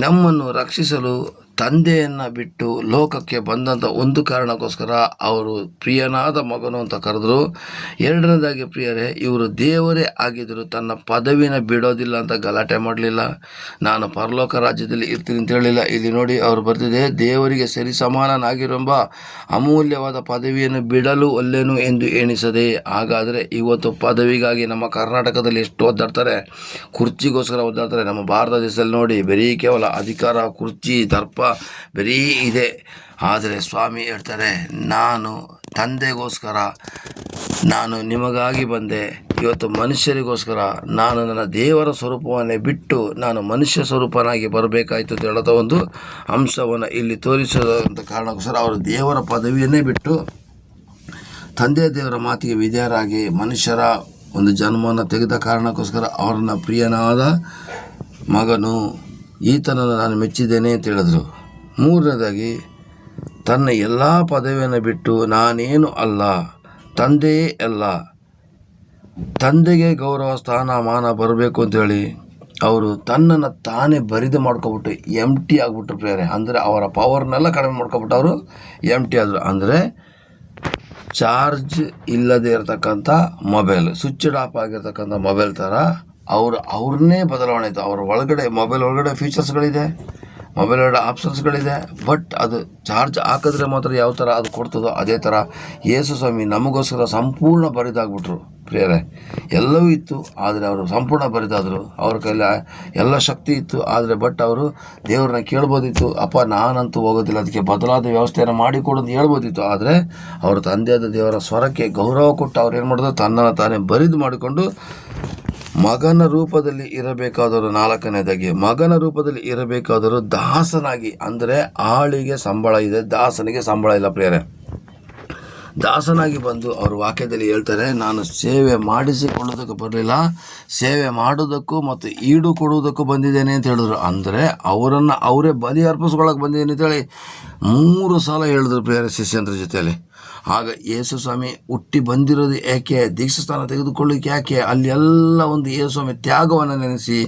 ನಮ್ಮನ್ನು ರಕ್ಷಿಸಲು ತಂದೆಯನ್ನು ಬಿಟ್ಟು ಲೋಕಕ್ಕೆ ಬಂದಂಥ ಒಂದು ಕಾರಣಕ್ಕೋಸ್ಕರ ಅವರು ಪ್ರಿಯನಾದ ಮಗನು ಅಂತ ಕರೆದ್ರು. ಎರಡನೇದಾಗಿ ಪ್ರಿಯರೇ, ಇವರು ದೇವರೇ ಆಗಿದ್ದರು, ತನ್ನ ಪದವಿನ ಬಿಡೋದಿಲ್ಲ ಅಂತ ಗಲಾಟೆ ಮಾಡಲಿಲ್ಲ. ನಾನು ಪರಲೋಕ ರಾಜ್ಯದಲ್ಲಿ ಇರ್ತೀನಿ ಅಂತ ಹೇಳಿಲ್ಲ. ಇಲ್ಲಿ ನೋಡಿ ಅವರು ಬರ್ತಿದೆ, ದೇವರಿಗೆ ಸರಿ ಸಮಾನನಾಗಿರೆಂಬ ಅಮೂಲ್ಯವಾದ ಪದವಿಯನ್ನು ಬಿಡಲು ಒಲ್ಲೆನು ಎಂದು ಎಣಿಸದೆ. ಹಾಗಾದರೆ ಇವತ್ತು ಪದವಿಗಾಗಿ ನಮ್ಮ ಕರ್ನಾಟಕದಲ್ಲಿ ಎಷ್ಟು ಒದ್ದಾಡ್ತಾರೆ, ಕುರ್ಚಿಗೋಸ್ಕರ ಒದ್ದಾಡ್ತಾರೆ. ನಮ್ಮ ಭಾರತ ದೇಶದಲ್ಲಿ ನೋಡಿ ಬರೀ ಕೇವಲ ಅಧಿಕಾರ, ಕುರ್ಚಿ, ದರ್ಪ ಬರೀ ಇದೆ. ಆದರೆ ಸ್ವಾಮಿ ಹೇಳ್ತಾರೆ, ನಾನು ತಂದೆಗೋಸ್ಕರ ನಾನು ನಿಮಗಾಗಿ ಬಂದೆ. ಇವತ್ತು ಮನುಷ್ಯರಿಗೋಸ್ಕರ ನಾನು ನನ್ನ ದೇವರ ಸ್ವರೂಪವನ್ನೇ ಬಿಟ್ಟು ನಾನು ಮನುಷ್ಯ ಸ್ವರೂಪನಾಗಿ ಬರಬೇಕಾಯಿತು ಅಂತ ಹೇಳೋದ ಒಂದು ಅಂಶವನ್ನು ಇಲ್ಲಿ ತೋರಿಸೋದಂಥ ಕಾರಣಕ್ಕೋಸ್ಕರ ಅವರು ದೇವರ ಪದವಿಯನ್ನೇ ಬಿಟ್ಟು ತಂದೆ ದೇವರ ಮಾತಿಗೆ ವಿಧೇಯರಾಗಿ ಮನುಷ್ಯರ ಒಂದು ಜನ್ಮವನ್ನು ತೆಗೆದ ಕಾರಣಕ್ಕೋಸ್ಕರ ಅವರನ್ನ ಪ್ರಿಯನಾದ ಮಗನು, ಈತನನ್ನು ನಾನು ಮೆಚ್ಚಿದ್ದೇನೆ ಅಂತ ಹೇಳಿದ್ರು. ಮೂರನೇದಾಗಿ, ತನ್ನ ಎಲ್ಲ ಪದವಿಯನ್ನು ಬಿಟ್ಟು ನಾನೇನು ಅಲ್ಲ, ತಂದೆಯೇ ಎಲ್ಲ. ತಂದೆಗೆ ಗೌರವ ಸ್ಥಾನ ಮಾನ ಬರಬೇಕು ಅಂತೇಳಿ ಅವರು ತನ್ನನ್ನು ತಾನೇ ಬರಿದು ಮಾಡ್ಕೊಬಿಟ್ಟು ಎಂಟಿ ಆಗಿಬಿಟ್ರು ಪ್ರಿಯರೇ. ಅಂದರೆ ಅವರ ಪವರ್ನೆಲ್ಲ ಕಡಿಮೆ ಮಾಡ್ಕೊಬಿಟ್ಟು ಅವರು ಎಂಟಿ ಆದರು. ಅಂದರೆ ಚಾರ್ಜ್ ಇಲ್ಲದೆ ಇರತಕ್ಕಂಥ ಮೊಬೈಲ್, ಸ್ವಿಚ್ಡ್ ಆಫ್ ಆಗಿರ್ತಕ್ಕಂಥ ಮೊಬೈಲ್ ಥರ ಅವ್ರನ್ನೇ ಬದಲಾವಣೆ ಆಯಿತು. ಅವ್ರ ಒಳಗಡೆ ಮೊಬೈಲ್ ಒಳಗಡೆ ಫೀಚರ್ಸ್ಗಳಿದೆ, ಮೊಬೈಲ್ ಒಳಗಡೆ ಆಪ್ಷನ್ಸ್ಗಳಿದೆ, ಬಟ್ ಅದು ಚಾರ್ಜ್ ಹಾಕಿದ್ರೆ ಮಾತ್ರ ಯಾವ ಥರ ಅದು ಕೊಡ್ತದೋ ಅದೇ ಥರ ಯೇಸು ಸ್ವಾಮಿ ನಮಗೋಸ್ಕರ ಸಂಪೂರ್ಣ ಬರಿದಾಗ್ಬಿಟ್ರು ಪ್ರಿಯರೇ. ಎಲ್ಲವೂ ಇತ್ತು, ಆದರೆ ಅವರು ಸಂಪೂರ್ಣ ಬರಿದಾದರು. ಅವ್ರ ಕೈಲಿ ಎಲ್ಲ ಶಕ್ತಿ ಇತ್ತು, ಆದರೆ ಬಟ್ ಅವರು ದೇವ್ರನ್ನ ಕೇಳ್ಬೋದಿತ್ತು, ಅಪ್ಪ ನಾನಂತೂ ಹೋಗೋದಿಲ್ಲ, ಅದಕ್ಕೆ ಬದಲಾದ ವ್ಯವಸ್ಥೆಯನ್ನು ಮಾಡಿಕೊಡೋದು ಹೇಳ್ಬೋದಿತ್ತು. ಆದರೆ ಅವರ ತಂದೆಯಾದ ದೇವರ ಸ್ವರಕ್ಕೆ ಗೌರವ ಕೊಟ್ಟು ಅವ್ರು ಏನು ಮಾಡಿದ್ರು, ತನ್ನನ್ನು ತಾನೇ ಬರಿದು ಮಾಡಿಕೊಂಡು ಮಗನ ರೂಪದಲ್ಲಿ ಇರಬೇಕಾದರೂ, 4ನೇದಾಗಿ ಮಗನ ರೂಪದಲ್ಲಿ ಇರಬೇಕಾದರೂ ದಾಸನಾಗಿ. ಅಂದರೆ ಆಳಿಗೆ ಸಂಬಳ ಇದೆ, ದಾಸನಿಗೆ ಸಂಬಳ ಇಲ್ಲ ಪ್ರಿಯರೇ. ದಾಸನಾಗಿ ಬಂದು ಅವರು ವಾಕ್ಯದಲ್ಲಿ ಹೇಳ್ತಾರೆ, ನಾನು ಸೇವೆ ಮಾಡಿಸಿಕೊಳ್ಳೋದಕ್ಕೆ ಬರಲಿಲ್ಲ, ಸೇವೆ ಮಾಡೋದಕ್ಕೂ ಮತ್ತು ಈಡು ಕೊಡುವುದಕ್ಕೂ ಬಂದಿದ್ದೇನೆ ಅಂತ ಹೇಳಿದ್ರು. ಅಂದರೆ ಅವರನ್ನು ಅವರೇ ಬಲಿ ಅರ್ಪಿಸ್ಕೊಳ್ಳೋಕೆ ಬಂದಿದ್ದೇನೆ ಅಂತೇಳಿ 3 ಸಲ ಹೇಳಿದ್ರು ಪ್ರಿಯರೇ ಶಿಷ್ಯಂದ್ರ ಜೊತೆಯಲ್ಲಿ. ಆಗ ಯೇಸು ಸ್ವಾಮಿ ಹುಟ್ಟಿ ಬಂದಿರೋದು ಯಾಕೆ, ದೀಕ್ಷಾಸ್ಥಾನ ತೆಗೆದುಕೊಳ್ಳಿಕ್ಕೆ ಯಾಕೆ, ಅಲ್ಲಿ ಎಲ್ಲ ಒಂದು ಯೇಸು ಸ್ವಾಮಿ ತ್ಯಾಗವನ್ನು ನೆನೆಸಿ,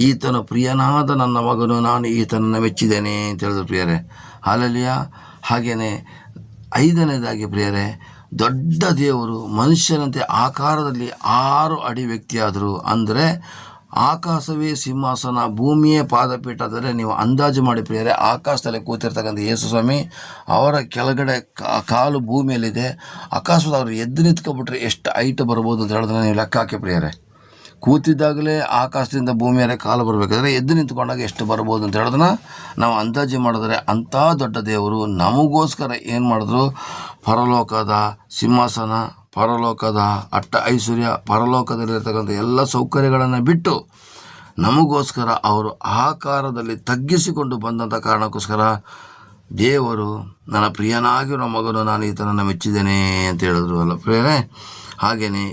ಈತನು ಪ್ರಿಯನಾದ ನನ್ನ ಮಗನು, ನಾನು ಈತನನ್ನು ಮೆಚ್ಚಿದ್ದೇನೆ ಅಂತ ಹೇಳಿದ್ರು ಪ್ರಿಯರೇ. ಹಾಲೆಲೂಯಾ. ಹಾಗೆಯೇ 5ನೇದಾಗಿ ಪ್ರಿಯರೇ, ದೊಡ್ಡ ದೇವರು ಮನುಷ್ಯನಂತೆ ಆಕಾರದಲ್ಲಿ 6 ಅಡಿ ವ್ಯಕ್ತಿಯಾದರು. ಅಂದರೆ ಆಕಾಶವೇ ಸಿಂಹಾಸನ, ಭೂಮಿಯೇ ಪಾದಪೀಠ. ಆದರೆ ನೀವು ಅಂದಾಜು ಮಾಡಿ ಪ್ರಿಯರೇ, ಆಕಾಶದಲ್ಲಿ ಕೂತಿರ್ತಕ್ಕಂಥ ಯೇಸು ಸ್ವಾಮಿ, ಅವರ ಕೆಳಗಡೆ ಕಾಲು ಭೂಮಿಯಲ್ಲಿದೆ. ಆಕಾಶದ ಅವರು ಎದ್ದು ನಿಂತ್ಕೊಬಿಟ್ರೆ ಎಷ್ಟು ಹೈಟ್ ಬರ್ಬೋದು ಅಂತ ಹೇಳಿದ್ರೆ ನೀವು ಲೆಕ್ಕ ಹಾಕಿ ಪ್ರಿಯರೇ. ಕೂತಿದ್ದಾಗಲೇ ಆಕಾಶದಿಂದ ಭೂಮಿಯರೇ ಕಾಲು ಬರಬೇಕಾದ್ರೆ ಎದ್ದು ನಿಂತ್ಕೊಂಡಾಗ ಎಷ್ಟು ಬರ್ಬೋದು ಅಂತ ಹೇಳಿದ್ರೆ ನಾವು ಅಂದಾಜು ಮಾಡಿದ್ರೆ, ಅಂಥ ದೊಡ್ಡ ದೇವರು ನಮಗೋಸ್ಕರ ಏನು ಮಾಡಿದ್ರು, ಪರಲೋಕದ ಸಿಂಹಾಸನ, ಪರಲೋಕದ ಅಟ್ಟ ಐಶ್ವರ್ಯ, ಪರಲೋಕದಲ್ಲಿರ್ತಕ್ಕಂಥ ಎಲ್ಲ ಸೌಕರ್ಯಗಳನ್ನು ಬಿಟ್ಟು ನಮಗೋಸ್ಕರ ಅವರು ಆಕಾರದಲ್ಲಿ ತಗ್ಗಿಸಿಕೊಂಡು ಬಂದಂಥ ಕಾರಣಕ್ಕೋಸ್ಕರ ದೇವರು ನನ್ನ ಪ್ರಿಯನಾಗಿರೋ ಮಗನು, ನಾನು ಈತನನ್ನು ಮೆಚ್ಚಿದ್ದೇನೆ ಅಂತ ಹೇಳಿದ್ರು ಅಲ್ಲ ಪ್ರಿಯರೇ. ಹಾಗೆಯೇ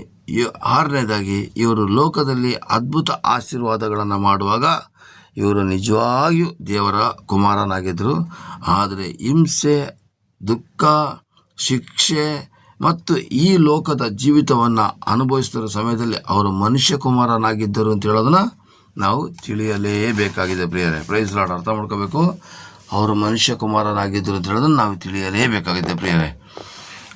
6ನೇದಾಗಿ ಇವರು ಲೋಕದಲ್ಲಿ ಅದ್ಭುತ ಆಶೀರ್ವಾದಗಳನ್ನು ಮಾಡುವಾಗ ಇವರು ನಿಜವಾಗಿಯೂ ದೇವರ ಕುಮಾರನಾಗಿದ್ದರು. ಆದರೆ ಹಿಂಸೆ, ದುಃಖ, ಶಿಕ್ಷೆ ಮತ್ತು ಈ ಲೋಕದ ಜೀವಿತವನ್ನು ಅನುಭವಿಸ್ತಿರೋ ಸಮಯದಲ್ಲಿ ಅವರು ಮನುಷ್ಯ ಕುಮಾರನಾಗಿದ್ದರು ಅಂತ ಹೇಳೋದನ್ನ ನಾವು ತಿಳಿಯಲೇಬೇಕಾಗಿದೆ ಪ್ರಿಯರೇ. Praise Lord. ಅರ್ಥ ಮಾಡ್ಕೋಬೇಕು. ಅವರು ಮನುಷ್ಯ ಕುಮಾರನಾಗಿದ್ದರು ಅಂತ ಹೇಳೋದನ್ನು ನಾವು ತಿಳಿಯಲೇಬೇಕಾಗಿದೆ ಪ್ರಿಯರೇ.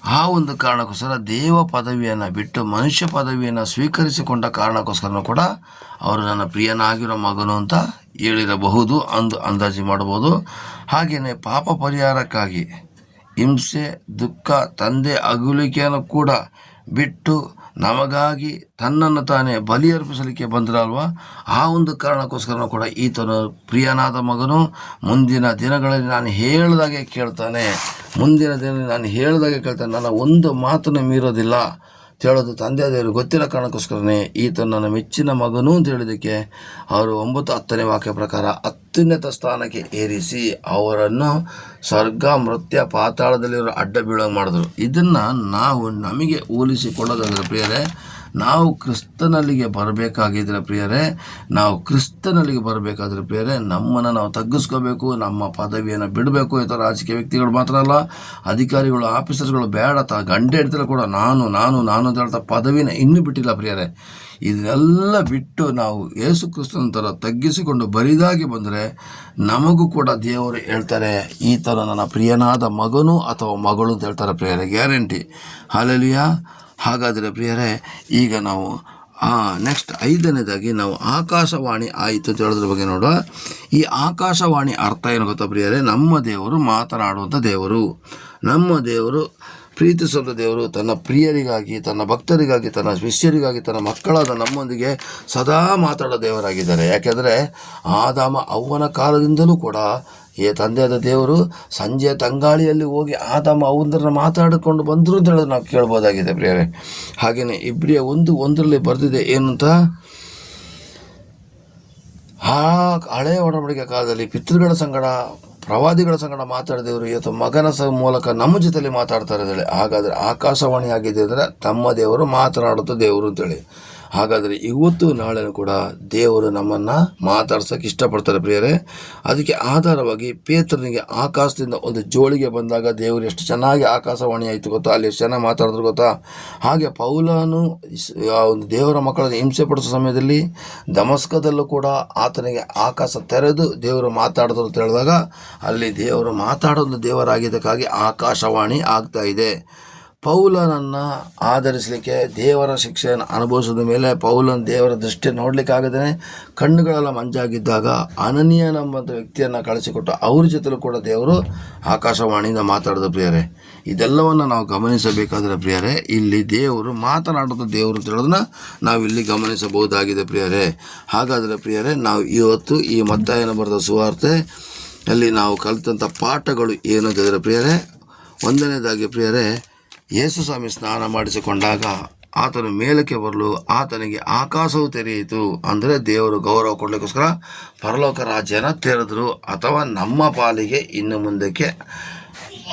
ಆ ಒಂದು ಕಾರಣಕ್ಕೋಸ್ಕರ ದೇವ ಪದವಿಯನ್ನು ಬಿಟ್ಟು ಮನುಷ್ಯ ಪದವಿಯನ್ನು ಸ್ವೀಕರಿಸಿಕೊಂಡ ಕಾರಣಕ್ಕೋಸ್ಕರ ಕೂಡ ಅವರು ನನ್ನ ಪ್ರಿಯನಾಗಿರೋ ಮಗನು ಅಂತ ಹೇಳಿರಬಹುದು, ಅಂದಾಜು ಮಾಡಬಹುದು. ಹಾಗೆಯೇ ಪಾಪ ಪರಿಹಾರಕ್ಕಾಗಿ ಹಿಂಸೆ, ದುಃಖ, ತಂದೆ ಅಗಲಿಕೆಯನ್ನು ಕೂಡ ಬಿಟ್ಟು ನಮಗಾಗಿ ತನ್ನನ್ನು ತಾನೇ ಬಲಿ ಅರ್ಪಿಸಲಿಕ್ಕೆ ಬಂದ್ರಲ್ವ, ಆ ಒಂದು ಕಾರಣಕ್ಕೋಸ್ಕರ ಕೂಡ ಈತನು ಪ್ರಿಯನಾದ ಮಗನು. ಮುಂದಿನ ದಿನಗಳಲ್ಲಿ ನಾನು ಹೇಳಿದಾಗೆ ಕೇಳ್ತಾನೆ, ಮುಂದಿನ ದಿನದಲ್ಲಿ ನಾನು ಹೇಳಿದಾಗೆ ಕೇಳ್ತಾನೆ, ನನ್ನ ಒಂದು ಮಾತನ್ನು ಮೀರೋದಿಲ್ಲ ಹೇಳೋದು ತಂದೆ ದೇವರು ಗೊತ್ತಿರೋ ಕಾರಣಕ್ಕೋಸ್ಕರನೇ ಈತನು ನನ್ನ ಮೆಚ್ಚಿನ ಮಗನು ಅಂತ ಹೇಳಿದ್ದಕ್ಕೆ ಅವರು 9-10ನೇ ವಾಕ್ಯ ಪ್ರಕಾರ ಅತ್ಯುನ್ನತ ಸ್ಥಾನಕ್ಕೆ ಏರಿಸಿ ಅವರನ್ನು ಸ್ವರ್ಗ, ಮೃತ್ಯ, ಪಾತಾಳದಲ್ಲಿರೋ ಅಡ್ಡ ಬೀಳೋಂಗೆ ಮಾಡಿದ್ರು. ಇದನ್ನು ನಾವು ನಮಗೆ ಹೋಲಿಸಿಕೊಳ್ಳೋದಾದರೆ ಪ್ರಿಯರೇ, ನಾವು ಕ್ರಿಸ್ತನಲ್ಲಿಗೆ ಬರಬೇಕಾಗಿದ್ದರೆ ಪ್ರಿಯರೇ, ನಮ್ಮನ್ನು ನಾವು ತಗ್ಗಿಸ್ಕೋಬೇಕು, ನಮ್ಮ ಪದವಿಯನ್ನು ಬಿಡಬೇಕು. ಈ ಥರ ರಾಜಕೀಯ ವ್ಯಕ್ತಿಗಳು ಮಾತ್ರ ಅಲ್ಲ, ಅಧಿಕಾರಿಗಳು, ಆಫೀಸರ್ಸ್ಗಳು ಬೇಡ ಗಂಟೆ ಹಿಡ್ತಾರೆ ಕೂಡ ನಾನು ಅಂತ ಹೇಳ್ತಾ ಪದವಿನ ಇನ್ನೂ ಬಿಟ್ಟಿಲ್ಲ ಪ್ರಿಯರೇ. ಇದನ್ನೆಲ್ಲ ಬಿಟ್ಟು ನಾವು ಯೇಸು ಕ್ರಿಸ್ತನ ಥರ ತಗ್ಗಿಸಿಕೊಂಡು ಬರಿದಾಗಿ ಬಂದರೆ ನಮಗೂ ಕೂಡ ದೇವರು ಹೇಳ್ತಾರೆ, ಈ ಥರ ನನ್ನ ಪ್ರಿಯನಾದ ಮಗನು ಅಥವಾ ಮಗಳು ಅಂತ ಹೇಳ್ತಾರೆ ಪ್ರಿಯರೇ, ಗ್ಯಾರಂಟಿ. ಹಾಲೆಲೂಯಾ. ಹಾಗಾದರೆ ಪ್ರಿಯರೇ, ಈಗ ನಾವು ನೆಕ್ಸ್ಟ್ 5ನೇದಾಗಿ ನಾವು ಆಕಾಶವಾಣಿ ಆಯಿತು ಅಂತ ಹೇಳೋದ್ರ ಬಗ್ಗೆ ನೋಡುವ. ಈ ಆಕಾಶವಾಣಿ ಅರ್ಥ ಏನು ಗೊತ್ತಾ ಪ್ರಿಯರೇ? ನಮ್ಮ ದೇವರು ಮಾತನಾಡುವಂಥ ದೇವರು, ನಮ್ಮ ದೇವರು ಪ್ರೀತಿಸುವಂಥ ದೇವರು, ತನ್ನ ಪ್ರಿಯರಿಗಾಗಿ, ತನ್ನ ಭಕ್ತರಿಗಾಗಿ, ತನ್ನ ಶಿಷ್ಯರಿಗಾಗಿ, ತನ್ನ ಮಕ್ಕಳಾದ ನಮ್ಮೊಂದಿಗೆ ಸದಾ ಮಾತಾಡೋ ದೇವರಾಗಿದ್ದಾರೆ. ಯಾಕೆಂದರೆ ಆದಾಮ ಅವ್ವನ ಕಾಲದಿಂದಲೂ ಕೂಡ ತಂದೆಯಾದ ದೇವರು ಸಂಜೆ ತಂಗಾಳಿಯಲ್ಲಿ ಹೋಗಿ ಆದಾಮ ಅವನನ್ನು ಮಾತಾಡಿಕೊಂಡು ಬಂದರು ಅಂತ ಹೇಳೋದು ನಾವು ಕೇಳ್ಬೋದಾಗಿದೆ ಪ್ರಿಯರೇ. ಹಾಗೆಯೇ ಇಬ್ರಿಯ 1:1 ಬರೆದಿದೆ ಏನು ಅಂತ, ಹಳೆಯ ಒಡಂಬಡಿಕೆ ಕಾಲದಲ್ಲಿ ಪಿತೃಗಳ ಸಂಗಡ, ಪ್ರವಾದಿಗಳ ಸಂಗಡ ಮಾತಾಡಿದವರು ಇವತ್ತು ಮಗನ ಮೂಲಕ ನಮ್ಮ ಜೊತೆಯಲ್ಲಿ ಮಾತಾಡ್ತಾ ಇದ್ದಾರೆ. ಹಾಗಾದರೆ ಆಕಾಶವಾಣಿ ಆಗಿದೆ ಅಂದರೆ ತಮ್ಮ ದೇವರು ಮಾತನಾಡುತ್ತ ದೇವರು ಅಂತೇಳಿ. ಹಾಗಾದರೆ ಇವತ್ತು ನಾಳೆನೂ ಕೂಡ ದೇವರು ನಮ್ಮನ್ನು ಮಾತಾಡ್ಸೋಕ್ಕೆ ಇಷ್ಟಪಡ್ತಾರೆ ಪ್ರಿಯರೇ. ಅದಕ್ಕೆ ಆಧಾರವಾಗಿ ಪೇತ್ರನಿಗೆ ಆಕಾಶದಿಂದ ಒಂದು ಜೋಳಿಗೆ ಬಂದಾಗ ದೇವರು ಎಷ್ಟು ಚೆನ್ನಾಗಿ ಆಕಾಶವಾಣಿ ಆಯಿತು ಗೊತ್ತಾ, ಅಲ್ಲಿ ಎಷ್ಟು ಚೆನ್ನಾಗಿ ಮಾತಾಡಿದ್ರು ಗೊತ್ತಾ. ಹಾಗೆ ಪೌಲನು ಒಂದು ದೇವರ ಮಕ್ಕಳನ್ನು ಹಿಂಸೆ ಪಡಿಸೋ ಸಮಯದಲ್ಲಿ ದಮಸ್ಕದಲ್ಲೂ ಕೂಡ ಆತನಿಗೆ ಆಕಾಶ ತೆರೆದು ದೇವರು ಮಾತಾಡಿದ್ರು ಅಂತ ಹೇಳಿದಾಗ ಅಲ್ಲಿ ದೇವರು ಮಾತಾಡೋದು ದೇವರಾಗಿದ್ದಕ್ಕಾಗಿ ಆಕಾಶವಾಣಿ ಆಗ್ತಾ ಇದೆ. ಪೌಲನನ್ನು ಆಧರಿಸಲಿಕ್ಕೆ ದೇವರ ಶಿಕ್ಷೆಯನ್ನು ಅನುಭವಿಸಿದ ಮೇಲೆ ಪೌಲನ ದೇವರ ದೃಷ್ಟಿ ನೋಡಲಿಕ್ಕಾಗದೇ ಕಣ್ಣುಗಳೆಲ್ಲ ಮಂಜಾಗಿದ್ದಾಗ ಅನನೀಯ ಎಂಬಂಥ ವ್ಯಕ್ತಿಯನ್ನು ಕಳಿಸಿಕೊಟ್ಟು ಅವ್ರ ಜೊತೆಲೂ ಕೂಡ ದೇವರು ಆಕಾಶವಾಣಿಯಿಂದ ಮಾತಾಡಿದ ಪ್ರಿಯರೇ. ಇದೆಲ್ಲವನ್ನು ನಾವು ಗಮನಿಸಬೇಕಾದರೆ ಪ್ರಿಯರೇ, ಇಲ್ಲಿ ದೇವರು ಮಾತನಾಡೋದು ದೇವರು ಅಂತ ಹೇಳೋದನ್ನ ನಾವಿಲ್ಲಿ ಗಮನಿಸಬಹುದಾಗಿದೆ ಪ್ರಿಯರೇ. ಹಾಗಾದರೆ ಪ್ರಿಯರೇ, ನಾವು ಇವತ್ತು ಈ ಮತ್ತಾಯನ ಬರೆದ ಸುವಾರ್ತೆ ಅಲ್ಲಿ ನಾವು ಕಲಿತಂಥ ಪಾಠಗಳು ಏನು ಅಂತಂದರೆ ಪ್ರಿಯರೇ, ಒಂದನೇದಾಗಿ ಪ್ರಿಯರೇ, ಯೇಸು ಸ್ವಾಮಿ ಸ್ನಾನ ಮಾಡಿಸಿಕೊಂಡಾಗ ಆತನು ಮೇಲಕ್ಕೆ ಬರಲು ಆತನಿಗೆ ಆಕಾಶವು ತೆರೆಯಿತು. ಅಂದರೆ ದೇವರು ಗೌರವ ಕೊಡಲಿಕ್ಕೋಸ್ಕರ ಪರಲೋಕ ರಾಜ್ಯನ ತೆರೆದ್ರು, ಅಥವಾ ನಮ್ಮ ಪಾಲಿಗೆ ಇನ್ನು ಮುಂದಕ್ಕೆ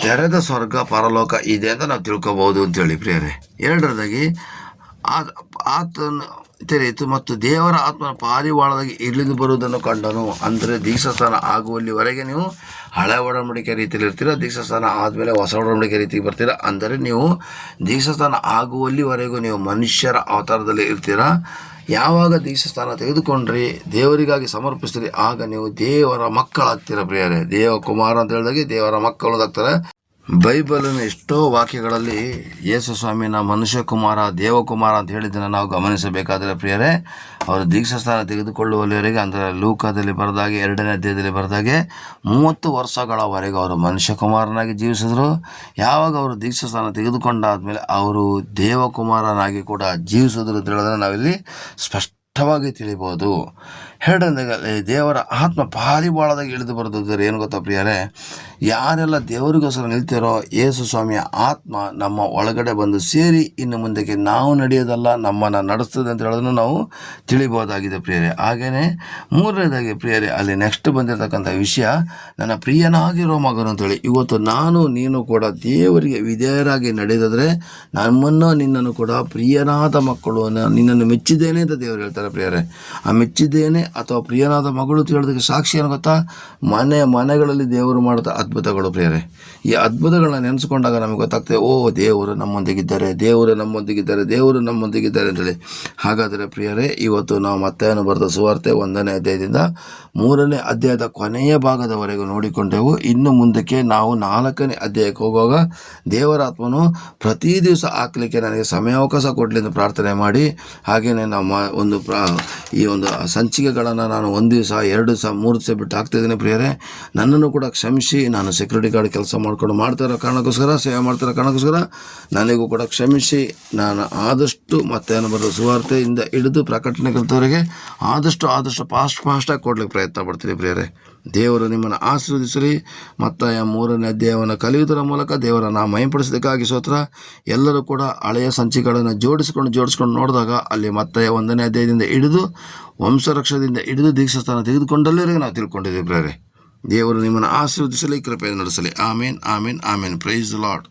ತೆರೆದ ಸ್ವರ್ಗ ಪರಲೋಕ ಇದೆ ಅಂತ ನಾವು ತಿಳ್ಕೊಬೋದು ಅಂತೇಳಿ ಪ್ರಿಯರೇ. ಎರಡನೇದಾಗಿ ಆತನು ತೆರೆಯಿತು ಮತ್ತು ದೇವರ ಆತ್ಮನ ಪಾರಿವಾಳದಾಗಿ ಇಳಿದು ಬರುವುದನ್ನು ಕಂಡನು. ಅಂದರೆ ದೀಕ್ಷಾಸ್ನಾನ ಆಗುವಲ್ಲಿವರೆಗೆ ನೀವು ಹಳೆ ಒಡಂಬಡಿಕೆ ರೀತಿಯಲ್ಲಿ ಇರ್ತೀರ, ದೀಕ್ಷಾಸ್ನಾನ ಆದಮೇಲೆ ಹೊಸ ಒಡಂಬಡಿಕೆ ರೀತಿಗೆ ಬರ್ತೀರ. ಅಂದರೆ ನೀವು ದೀಕ್ಷಾಸ್ನಾನ ಆಗುವಲ್ಲಿವರೆಗೂ ನೀವು ಮನುಷ್ಯರ ಅವತಾರದಲ್ಲಿ ಇರ್ತೀರ. ಯಾವಾಗ ದೀಕ್ಷಾಸ್ನಾನ ತೆಗೆದುಕೊಂಡ್ರಿ, ದೇವರಿಗಾಗಿ ಸಮರ್ಪಿಸ್ತೀರಿ, ಆಗ ನೀವು ದೇವರ ಮಕ್ಕಳಾಗ್ತೀರ ಪ್ರಿಯರೇ. ದೇವಕುಮಾರ ಅಂತ ಹೇಳಿದಾಗೆ ದೇವರ ಮಕ್ಕಳು ಆಗ್ತಾರೆ. ಬೈಬಲಿನ ಎಷ್ಟೋ ವಾಕ್ಯಗಳಲ್ಲಿ ಯೇಸು ಸ್ವಾಮಿನ ಮನುಷ್ಯ ಕುಮಾರ, ದೇವಕುಮಾರ ಅಂತ ಹೇಳಿದ್ದನ್ನು ನಾವು ಗಮನಿಸಬೇಕಾದರೆ ಪ್ರಿಯರೇ, ಅವರು ದೀಕ್ಷಾಸ್ನಾನ ತೆಗೆದುಕೊಳ್ಳುವಲ್ಲಿವರೆಗೆ, ಅಂದರೆ ಲೂಕದಲ್ಲಿ ಬರೆದಾಗೆ 2ನೇ ಅಧ್ಯಾಯದಲ್ಲಿ ಬರೆದಾಗೆ 30 ವರ್ಷಗಳವರೆಗೆ ಅವರು ಮನುಷ್ಯ ಕುಮಾರನಾಗಿ ಜೀವಿಸಿದ್ರು. ಯಾವಾಗ ಅವರು ದೀಕ್ಷಾಸ್ನಾನ ತೆಗೆದುಕೊಂಡಾದ್ಮೇಲೆ ಅವರು ದೇವಕುಮಾರನಾಗಿ ಕೂಡ ಜೀವಿಸಿದ್ರು ಅಂತ ಹೇಳೋದನ್ನು ನಾವಿಲ್ಲಿ ಸ್ಪಷ್ಟವಾಗಿ ತಿಳಿಬೋದು. ಎರಡನೇದಾಗಿ ದೇವರ ಆತ್ಮ ಪಾರಿವಾಳದಾಗ ಇಳಿದು ಬರೋದಾದ್ರೆ ಏನು ಗೊತ್ತಾ ಪ್ರಿಯರೇ, ಯಾರೆಲ್ಲ ದೇವರಿಗೋಸ್ಕರ ನಿಲ್ತಾರೋ ಯೇಸು ಸ್ವಾಮಿಯ ಆತ್ಮ ನಮ್ಮ ಒಳಗಡೆ ಬಂದು ಸೇರಿ ಇನ್ನು ಮುಂದಕ್ಕೆ ನಾವು ನಡೆಯೋದಲ್ಲ, ನಮ್ಮನ್ನು ನಡೆಸ್ತದೆ ಅಂತ ಹೇಳೋದನ್ನು ನಾವು ತಿಳಿಬೋದಾಗಿದೆ ಪ್ರಿಯರೇ. ಹಾಗೆಯೇ ಮೂರನೇದಾಗಿ ಪ್ರಿಯರೇ, ಅಲ್ಲಿ ನೆಕ್ಸ್ಟ್ ಬಂದಿರತಕ್ಕಂಥ ವಿಷಯ ನನ್ನ ಪ್ರಿಯನಾಗಿರೋ ಮಗನು ಅಂತೇಳಿ. ಇವತ್ತು ನಾನು ನೀನು ಕೂಡ ದೇವರಿಗೆ ವಿಧೇಯರಾಗಿ ನಡೆದಾದರೆ ನಮ್ಮನ್ನು ನಿನ್ನನ್ನು ಕೂಡ ಪ್ರಿಯನಾದ ಮಕ್ಕಳು, ನಿನ್ನನ್ನು ಮೆಚ್ಚಿದ್ದೇನೆ ಅಂತ ದೇವರು ಹೇಳ್ತಾರೆ ಪ್ರಿಯರೇ. ಆ ಮೆಚ್ಚಿದ್ದೇನೆ ಅಥವಾ ಪ್ರಿಯನಾದ ಮಗಳು ಅಂತ ಹೇಳೋದಕ್ಕೆ ಸಾಕ್ಷಿ ಏನು ಗೊತ್ತಾ, ಮನೆಗಳಲ್ಲಿ ದೇವರು ಮಾಡುತ್ತ ಅದ್ಭುತಗಳು ಪ್ರಿಯರೇ. ಈ ಅದ್ಭುತಗಳನ್ನ ನೆನೆಸ್ಕೊಂಡಾಗ ನಮಗೆ ಗೊತ್ತಾಗ್ತದೆ, ಓ ದೇವರು ನಮ್ಮೊಂದಿಗಿದ್ದಾರೆ, ದೇವರು ನಮ್ಮೊಂದಿಗಿದ್ದಾರೆ, ದೇವರು ನಮ್ಮೊಂದಿಗಿದ್ದಾರೆ ಅಂತೇಳಿ. ಹಾಗಾದರೆ ಪ್ರಿಯರೇ, ಇವತ್ತು ನಾವು ಮತ್ತಾಯನ ಬರೆದ ಸುವಾರ್ತೆ 1ನೇ ಅಧ್ಯಾಯದಿಂದ 3ನೇ ಅಧ್ಯಾಯದ ಕೊನೆಯ ಭಾಗದವರೆಗೂ ನೋಡಿಕೊಂಡೆವು. ಇನ್ನು ಮುಂದಕ್ಕೆ ನಾವು 4ನೇ ಅಧ್ಯಾಯಕ್ಕೆ ಹೋಗುವಾಗ ದೇವರಾತ್ಮನು ಪ್ರತಿ ದಿವಸ ಹಾಕಲಿಕ್ಕೆ ನನಗೆ ಸಮಯಾವಕಾಶ ಕೊಡಲಿ ಎಂದು ಪ್ರಾರ್ಥನೆ ಮಾಡಿ, ಹಾಗೆಯೇ ನಮ್ಮ ಈ ಒಂದು ಸಂಚಿಕೆಗಳನ್ನು ನಾನು 1 ದಿವಸ 2 ದಿವಸ 3 ದಿವಸ ಬಿಟ್ಟು ಹಾಕ್ತಿದ್ದೀನಿ ಪ್ರಿಯರೇ. ನನ್ನನ್ನು ಕೂಡ ಕ್ಷಮಿಸಿ. ನಾನು ಸೆಕ್ಯೂರಿಟಿ ಗಾರ್ಡ್ ಕೆಲಸ ಮಾಡ್ತಾ ಇರೋ ಕಾರಣಕ್ಕೋಸ್ಕರ, ಸೇವೆ ಮಾಡ್ತಿರೋ ಕಾರಣಕ್ಕೋಸ್ಕರ ನನಗೂ ಕೂಡ ಕ್ಷಮಿಸಿ. ನಾನು ಆದಷ್ಟು ಮತ್ತಾಯನ ಬರೆದ ಸುವಾರ್ತೆಯಿಂದ ಹಿಡಿದು ಪ್ರಕಟಣೆ ಕಲಿತವರೆಗೆ ಆದಷ್ಟು ಫಾಸ್ಟಾಗಿ ಕೊಡ್ಲಿಕ್ಕೆ ಪ್ರಯತ್ನ ಪಡ್ತೀನಿ ಪ್ರಿಯರೇ. ದೇವರು ನಿಮ್ಮನ್ನು ಆಶೀರ್ವದಿಸಲಿ. ಮತ್ತಾಯ 3ನೇ ಅಧ್ಯಾಯವನ್ನು ಕಲಿಯುವುದರ ಮೂಲಕ ದೇವರನ್ನು ಮಹಿಮೆಪಡಿಸೋದಕ್ಕಾಗಿ ಸ್ತೋತ್ರ. ಎಲ್ಲರೂ ಕೂಡ ಹಳೆಯ ಸಂಚಿಕೆಗಳನ್ನು ಜೋಡಿಸ್ಕೊಂಡು ನೋಡಿದಾಗ ಅಲ್ಲಿ ಮತ್ತಾಯ 1ನೇ ಅಧ್ಯಾಯದಿಂದ ಹಿಡಿದು ವಂಶರಕ್ಷದಿಂದ ಹಿಡಿದು ದೀಕ್ಷಾಸ್ನಾನ ತೆಗೆದುಕೊಂಡಲ್ಲಿವರೆಗೆ ನಾವು ತಿಳ್ಕೊಂಡಿದ್ದೀವಿ ಪ್ರಿಯರೇ. ದೇವರು ನಿಮ್ಮನ್ನು ಆಶೀರ್ವದಿಸಲಿ, ಕೃಪೆಯನ್ನು ನಡೆಸಲಿ. Amen, amen, amen. Praise the lord.